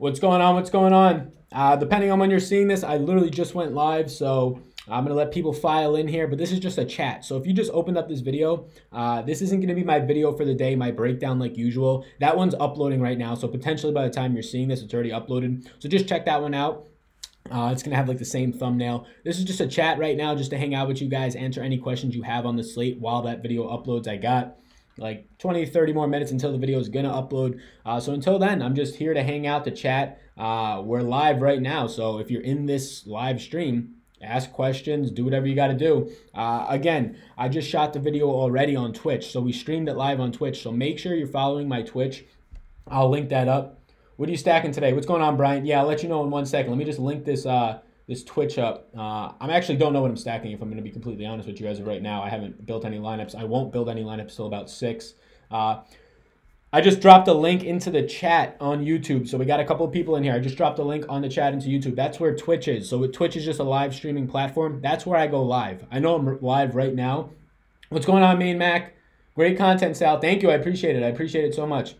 What's going on? What's going on? Depending on when you're seeing this, I literally just went live, so I'm going to let people file in here, but this is just a chat. So if you just opened up this video, this isn't going to be my video for the day, my breakdown like usual. That one's uploading right now, so potentially by the time you're seeing this, it's already uploaded. So just check that one out. It's going to have like the same thumbnail. This is just a chat right now just to hang out with you guys, answer any questions you have on the slate while that video uploads. I got like 20, 30 more minutes until the video is going to upload. So until then, I'm just here to hang out, to chat. We're live right now. So if you're in this live stream, ask questions, do whatever you got to do. Again, I just shot the video already on Twitch. So we streamed it live on Twitch. So make sure you're following my Twitch. I'll link that up. What are you stacking today? What's going on, Brian? Yeah, I'll let you know in 1 second. Let me just link this this Twitch up. I actually don't know what I'm stacking, if I'm going to be completely honest with you guys right now. I haven't built any lineups. I won't build any lineups till about 6. I just dropped a link into the chat on YouTube. So we got a couple of people in here. I just dropped a link on the chat into YouTube. That's where Twitch is. So Twitch is just a live streaming platform. That's where I go live. I know I'm live right now. What's going on, Main Mac? Great content, Sal. Thank you. I appreciate it. I appreciate it so much.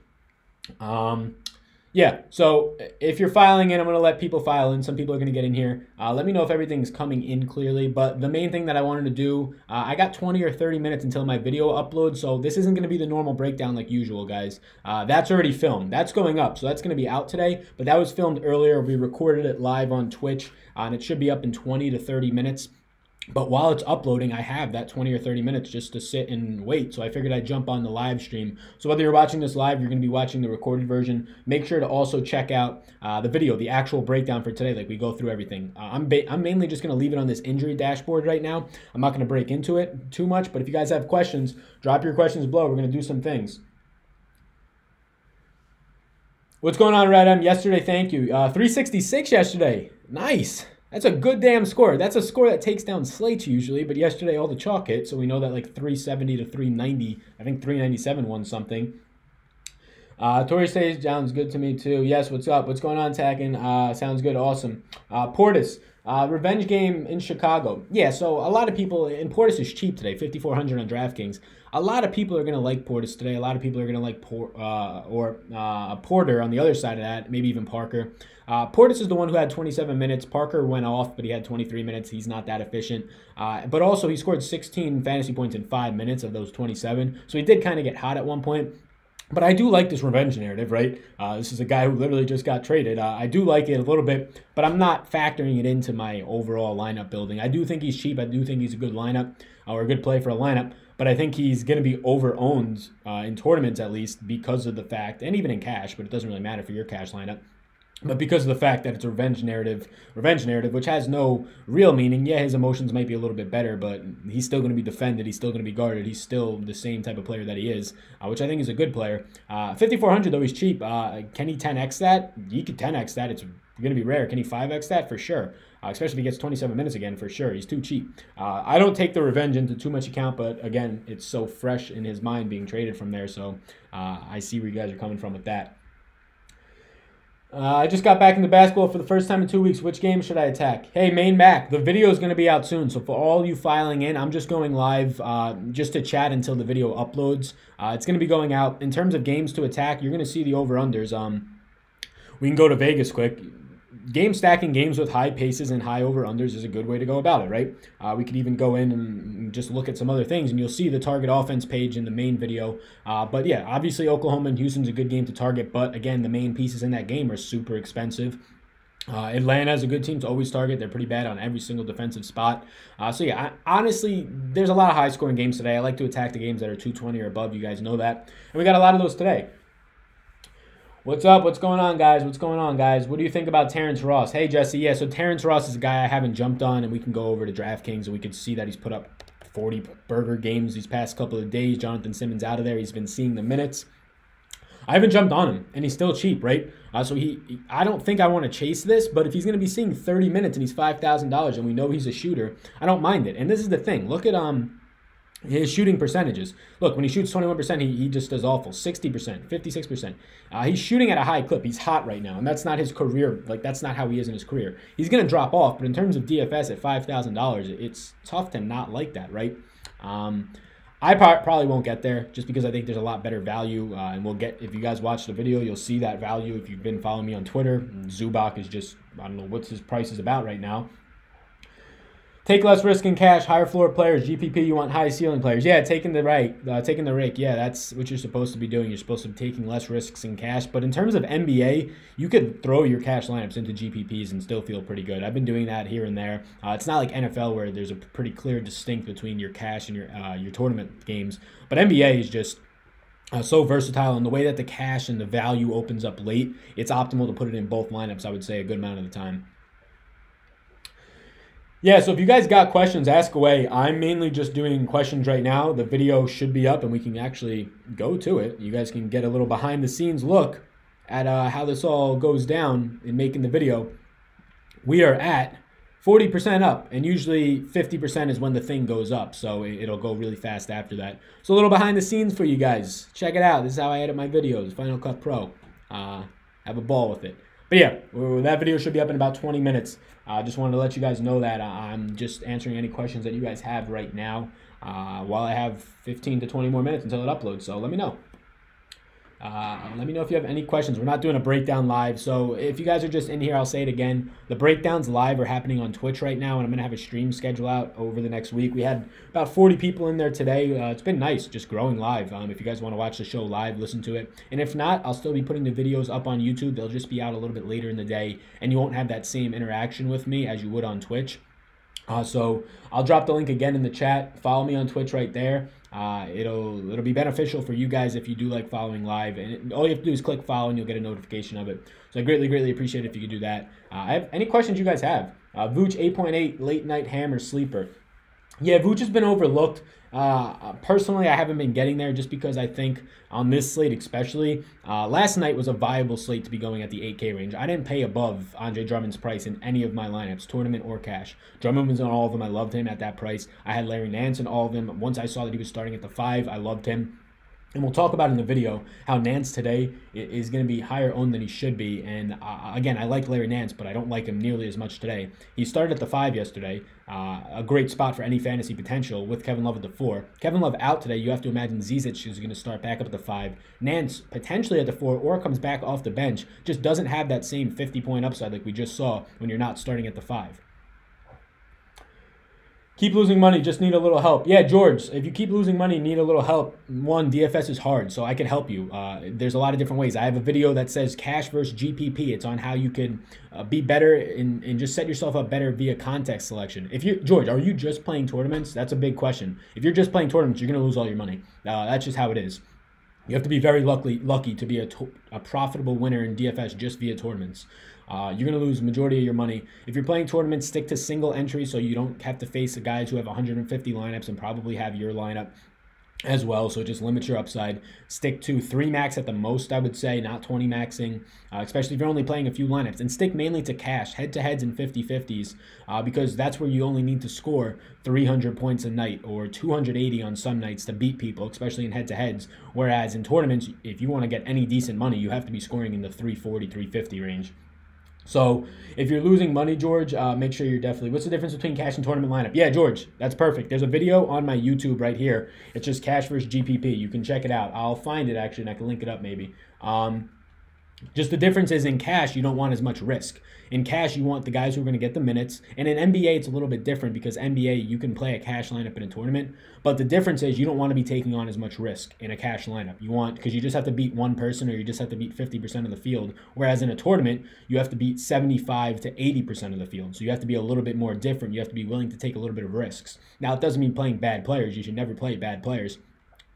Yeah, so if you're filing in, I'm going to let people file in. Some people are going to get in here. Let me know if everything's coming in clearly. But the main thing that I wanted to do, I got 20 or 30 minutes until my video uploads. So this isn't going to be the normal breakdown like usual, guys. That's already filmed. That's going up. So that's going to be out today. But that was filmed earlier. We recorded it live on Twitch. And it should be up in 20 to 30 minutes. But while it's uploading, I have that 20 or 30 minutes just to sit and wait. So I figured I'd jump on the live stream. So whether you're watching this live, you're going to be watching the recorded version. Make sure to also check out the video, the actual breakdown for today. Like we go through everything. I'm mainly just going to leave it on this injury dashboard right now. I'm not going to break into it too much. But if you guys have questions, drop your questions below. We're going to do some things. What's going on, Redem? Yesterday, thank you. 366 yesterday. Nice. That's a good damn score. That's a score that takes down slates usually, but yesterday all the chalk hit, so we know that like 370 to 390, I think 397 won something. Tori says, sounds good to me too. Yes, what's up? What's going on, Tacken? Sounds good, awesome. Portis, revenge game in Chicago. Yeah, so a lot of people, and Portis is cheap today, 5,400 on Draftkings. A lot of people are going to like Portis today. A lot of people are going to like Porter on the other side of that, maybe even Parker. Portis is the one who had 27 minutes. Parker went off, but he had 23 minutes. He's not that efficient. But also, he scored 16 fantasy points in 5 minutes of those 27. So he did kind of get hot at one point. But I do like this revenge narrative, right? This is a guy who literally just got traded. I do like it a little bit, but I'm not factoring it into my overall lineup building. I do think he's cheap. I do think he's a good lineup or a good play for a lineup. But I think he's going to be over-owned in tournaments at least because of the fact, and even in cash, but it doesn't really matter for your cash lineup. But because of the fact that it's a revenge narrative, which has no real meaning. Yeah, his emotions might be a little bit better, but he's still going to be defended. He's still going to be guarded. He's still the same type of player that he is, which I think is a good player. 5,400, though, he's cheap. Can he 10x that? He could 10x that. It's going to be rare. Can he 5x that? For sure. Especially if he gets 27 minutes again, for sure. He's too cheap. I don't take the revenge into too much account, but again, it's so fresh in his mind being traded from there. So I see where you guys are coming from with that. I just got back into basketball for the first time in 2 weeks. Which game should I attack? Hey, Main Mac, the video is going to be out soon. So for all you filing in, I'm just going live just to chat until the video uploads. It's going to be going out. In terms of games to attack, you're going to see the over-unders. We can go to Vegas quick. Game stacking games with high paces and high over-unders is a good way to go about it, right? We could even go in and just look at some other things, and you'll see the target offense page in the main video. But yeah, obviously Oklahoma and Houston's a good game to target, but again, the main pieces in that game are super expensive. Atlanta is a good team to always target. They're pretty bad on every single defensive spot. So yeah, honestly, there's a lot of high-scoring games today. I like to attack the games that are 220 or above. You guys know that. And we got a lot of those today. What's up? What's going on, guys? What's going on, guys? What do you think about Terrence Ross? Hey, Jesse. Yeah, so Terrence Ross is a guy I haven't jumped on, and we can go over to DraftKings, and we can see that he's put up 40 burger games these past couple of days. Jonathan Simmons out of there. He's been seeing the minutes. I haven't jumped on him, and he's still cheap, right? So I don't think I want to chase this, but if he's going to be seeing 30 minutes and he's $5,000 and we know he's a shooter, I don't mind it. And this is the thing. Look at his shooting percentages. Look, when he shoots 21%, he just does awful. 60%, 56%. He's shooting at a high clip. He's hot right now, and that's not his career. Like, that's not how he is in his career. He's going to drop off, but in terms of DFS at $5,000, it's tough to not like that, right? I probably won't get there just because I think there's a lot better value, and we'll get, if you guys watch the video, you'll see that value. If you've been following me on Twitter, Zubac is just, I don't know what's his price is about right now. Take less risk in cash, higher floor players. GPP, you want high ceiling players. Yeah, taking the rake. Yeah, that's what you're supposed to be doing. You're supposed to be taking less risks in cash. But in terms of NBA, you could throw your cash lineups into GPPs and still feel pretty good. I've been doing that here and there. It's not like NFL where there's a pretty clear distinct between your cash and your tournament games. But NBA is just so versatile, and the way that the cash and the value opens up late, it's optimal to put it in both lineups, I would say, a good amount of the time. Yeah, so if you guys got questions, ask away. I'm mainly just doing questions right now. The video should be up, and we can actually go to it. You guys can get a little behind-the-scenes look at how this all goes down in making the video. We are at 40% up, and usually 50% is when the thing goes up, so it'll go really fast after that. So a little behind-the-scenes for you guys. Check it out. This is how I edit my videos, Final Cut Pro. Have a ball with it. But yeah, that video should be up in about 20 minutes. I just wanted to let you guys know that I'm just answering any questions that you guys have right now while I have 15 to 20 more minutes until it uploads. So let me know. Let me know if you have any questions. We're not doing a breakdown live, so if you guys are just in here, I'll say it again. The breakdowns live are happening on Twitch right now, and I'm going to have a stream schedule out over the next week. We had about 40 people in there today. It's been nice just growing live. If you guys want to watch the show live, listen to it. And if not, I'll still be putting the videos up on YouTube. They'll just be out a little bit later in the day, and you won't have that same interaction with me as you would on Twitch. So I'll drop the link again in the chat. Follow me on Twitch right there. It'll be beneficial for you guys if you do like following live, and all you have to do is click follow and you'll get a notification of it. So I greatly appreciate it if you could do that. I have any questions you guys have. Vooch 8.8 late night hammer sleeper. Yeah, Vooch has been overlooked. Personally, I haven't been getting there just because I think on this slate especially, last night was a viable slate to be going at the 8K range. I didn't pay above Andre Drummond's price in any of my lineups, tournament or cash. Drummond was on all of them. I loved him at that price. I had Larry Nance in all of them. Once I saw that he was starting at the 5, I loved him. And we'll talk about in the video how Nance today is going to be higher owned than he should be. And again, I like Larry Nance, but I don't like him nearly as much today. He started at the 5 yesterday. A great spot for any fantasy potential with Kevin Love at the 4. Kevin Love out today. You have to imagine Zizic is going to start back up at the 5. Nance potentially at the 4 or comes back off the bench. Just doesn't have that same 50-point upside like we just saw when you're not starting at the 5. Keep losing money, just need a little help. Yeah, George, if you keep losing money, need a little help. One, DFS is hard, so I can help you. There's a lot of different ways. I have a video that says cash versus GPP. It's on how you can be better and just set yourself up better via context selection. George, are you just playing tournaments? That's a big question. If you're just playing tournaments, you're going to lose all your money. That's just how it is. You have to be very lucky to be a profitable winner in DFS just via tournaments. You're going to lose the majority of your money. If you're playing tournaments, stick to single entry so you don't have to face the guys who have 150 lineups and probably have your lineup as well. So just limit your upside. Stick to 3 max at the most, I would say, not 20 maxing, especially if you're only playing a few lineups. And stick mainly to cash, head-to-heads and 50-50s, because that's where you only need to score 300 points a night or 280 on some nights to beat people, especially in head-to-heads. Whereas in tournaments, if you want to get any decent money, you have to be scoring in the 340, 350 range. So if you're losing money, George, make sure you're definitely... What's the difference between cash and tournament lineup? Yeah, George, that's perfect. There's a video on my YouTube right here. It's just cash versus GPP. You can check it out. I'll find it, actually, and I can link it up maybe. Just the difference is in cash, you don't want as much risk. In cash, you want the guys who are going to get the minutes. And in NBA, it's a little bit different because NBA, you can play a cash lineup in a tournament. But the difference is you don't want to be taking on as much risk in a cash lineup. You want, because you just have to beat one person or you just have to beat 50% of the field. Whereas in a tournament, you have to beat 75 to 80% of the field. So you have to be a little bit more different. You have to be willing to take a little bit of risks. Now, it doesn't mean playing bad players. You should never play bad players.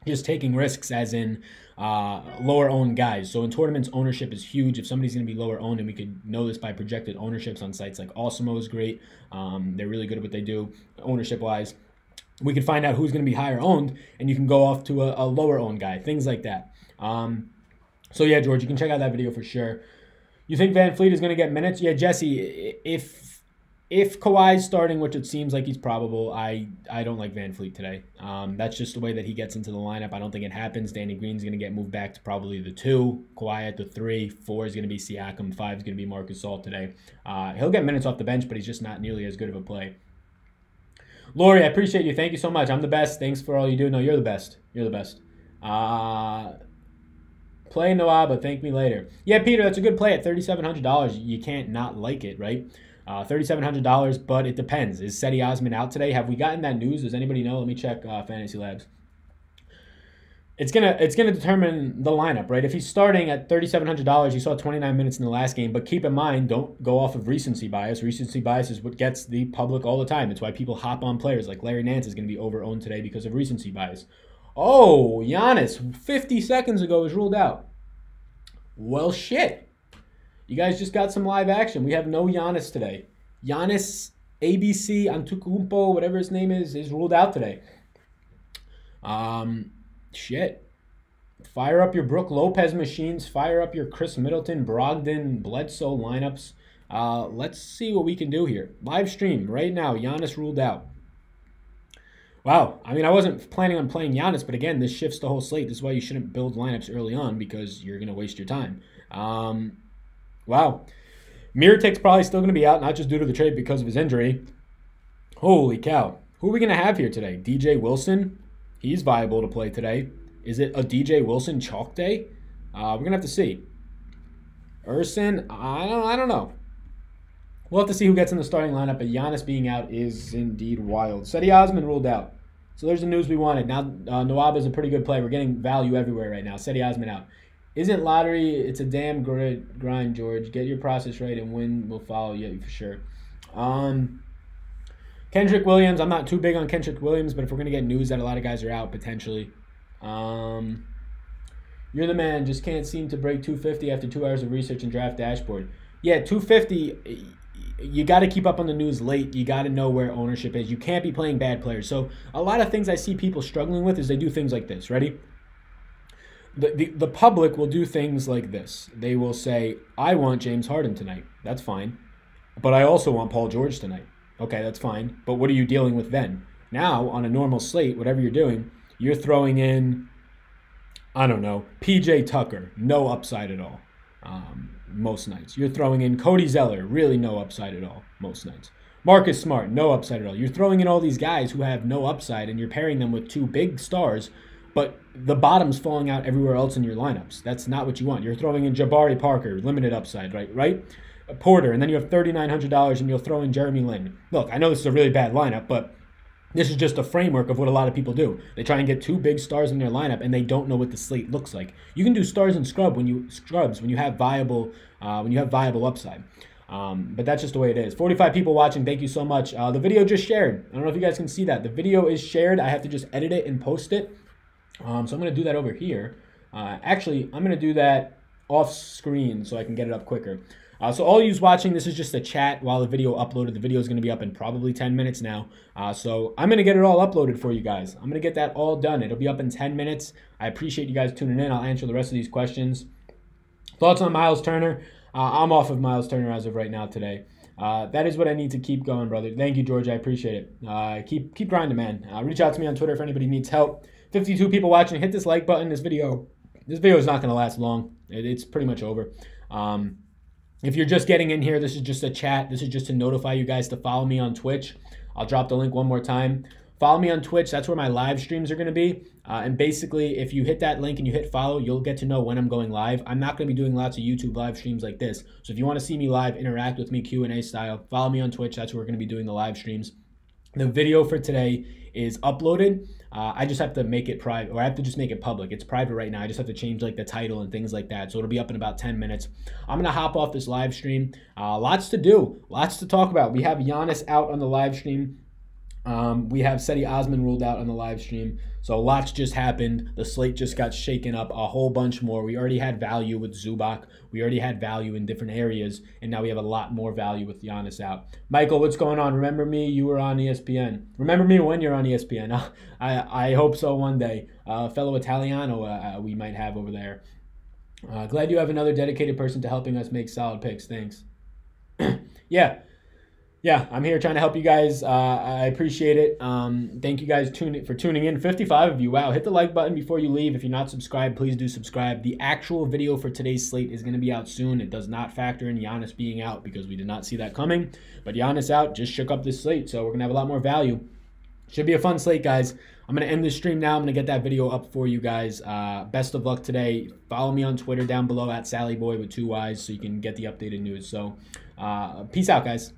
Just taking risks as in lower owned guys. So in tournaments, ownership is huge. If somebody's going to be lower owned, and we could know this by projected ownerships on sites like Awesemo is great. They're really good at what they do ownership wise. We can find out who's going to be higher owned, and you can go off to a lower owned guy, things like that. So yeah, George, you can check out that video for sure. You think Van Fleet is going to get minutes? Yeah, Jesse, if Kawhi's starting, which it seems like he's probable, I don't like Van Fleet today. That's just the way that he gets into the lineup. I don't think it happens. Danny Green's going to get moved back to probably the 2. Kawhi at the 3. 4 is going to be Siakam. 5 is going to be Marc Gasol today. He'll get minutes off the bench, but he's just not nearly as good of a play. Lori, I appreciate you. Thank you so much. I'm the best. Thanks for all you do. No, you're the best. You're the best. Play Noah, but thank me later. Yeah, Peter, that's a good play at $3,700. You can't not like it, right? $3,700, but it depends. Is Cedi Osman out today? Have we gotten that news? Does anybody know? Let me check Fantasy Labs. It's gonna determine the lineup, right? If he's starting at $3,700, you saw 29 minutes in the last game, but keep in mind, don't go off of recency bias. Recency bias is what gets the public all the time. It's why people hop on players like Larry Nance is going to be over-owned today because of recency bias. Oh, Giannis, 50 seconds ago was ruled out. Well, shit. You guys just got some live action. We have no Giannis today. Giannis ABC Antetokounmpo, whatever his name is ruled out today. Shit. Fire up your Brook Lopez machines. Fire up your Chris Middleton, Brogdon, Bledsoe lineups. Let's see what we can do here. Live stream right now. Giannis ruled out. Wow. I mean, I wasn't planning on playing Giannis, but again, this shifts the whole slate. This is why you shouldn't build lineups early on because you're going to waste your time. Wow. Mirotic's probably still going to be out, not just due to the trade because of his injury. Holy cow. Who are we going to have here today? DJ Wilson? He's viable to play today. Is it a DJ Wilson chalk day? We're going to have to see. Urson? I don't know. We'll have to see who gets in the starting lineup, but Giannis being out is indeed wild. Cedi Osman ruled out. So there's the news we wanted. Now, Nawab is a pretty good play. We're getting value everywhere right now. Cedi Osman out. Isn't lottery, it's a damn grind, George. Get your process right and win will follow you for sure. Kendrick Williams, I'm not too big on Kendrick Williams, but if we're going to get news that a lot of guys are out, potentially. You're the man. Just can't seem to break 250 after 2 hours of research and draft dashboard. Yeah, 250, you got to keep up on the news late. You got to know where ownership is. You can't be playing bad players. So a lot of things I see people struggling with is they do things like this. Ready? The public will do things like this. They will say, I want James Harden tonight. That's fine. But I also want Paul George tonight. Okay, that's fine. But what are you dealing with then? Now, on a normal slate, whatever you're doing, you're throwing in, I don't know, PJ Tucker, no upside at all most nights. You're throwing in Cody Zeller, really no upside at all most nights. Marcus Smart, no upside at all. You're throwing in all these guys who have no upside, and you're pairing them with two big stars, but the bottom's falling out everywhere else in your lineups. That's not what you want. You're throwing in Jabari Parker, limited upside, right? Porter, and then you have $3,900 and you'll throw in Jeremy Lin. Look, I know this is a really bad lineup, but this is just a framework of what a lot of people do. They try and get two big stars in their lineup and they don't know what the slate looks like. You can do stars and scrubs when you have viable upside. But that's just the way it is. 45 people watching. Thank you so much. The video just shared. I don't know if you guys can see that. The video is shared. I have to just edit it and post it. So I'm going to do that over here. Actually, I'm going to do that off screen so I can get it up quicker. So all yous watching, this is just a chat while the video uploaded. The video is going to be up in probably 10 minutes now. So I'm going to get it all uploaded for you guys. I'm going to get that all done. It'll be up in 10 minutes. I appreciate you guys tuning in. I'll answer the rest of these questions. Thoughts on Miles Turner? I'm off of Miles Turner as of right now today. That is what I need to keep going, brother. Thank you, George. I appreciate it. Keep grinding, man. Reach out to me on Twitter if anybody needs help. 52 people watching. Hit this like button. This video is not going to last long. It's pretty much over. If you're just getting in here, this is just a chat. This is just to notify you guys to follow me on Twitch. I'll drop the link one more time. Follow me on Twitch. That's where my live streams are going to be. And basically, if you hit that link and you hit follow, you'll get to know when I'm going live. I'm not going to be doing lots of YouTube live streams like this. So if you want to see me live, interact with me Q&A style, follow me on Twitch. That's where we're going to be doing the live streams. The video for today is uploaded. I just have to make it private, or I have to just make it public. It's private right now. I just have to change like the title and things like that. So it'll be up in about 10 minutes. I'm going to hop off this live stream. Lots to do, lots to talk about. We have Giannis out on the live stream. We have Cedi Osman ruled out on the live stream. So lots just happened. The slate just got shaken up a whole bunch more. We already had value with Zubac. We already had value in different areas. And now we have a lot more value with Giannis out. Michael, what's going on? Remember me? You were on ESPN. Remember me when you're on ESPN. I hope so one day. Fellow Italiano we might have over there. Glad you have another dedicated person to helping us make solid picks. Thanks. Yeah, I'm here trying to help you guys. I appreciate it. Thank you guys for tuning in. 55 of you. Wow. Hit the like button before you leave. If you're not subscribed, please do subscribe. The actual video for today's slate is going to be out soon. It does not factor in Giannis being out because we did not see that coming. But Giannis out just shook up this slate, so we're going to have a lot more value. Should be a fun slate, guys. I'm going to end this stream now. I'm going to get that video up for you guys. Best of luck today. Follow me on Twitter down below at SallyBoy with 2 Y's so you can get the updated news. So peace out, guys.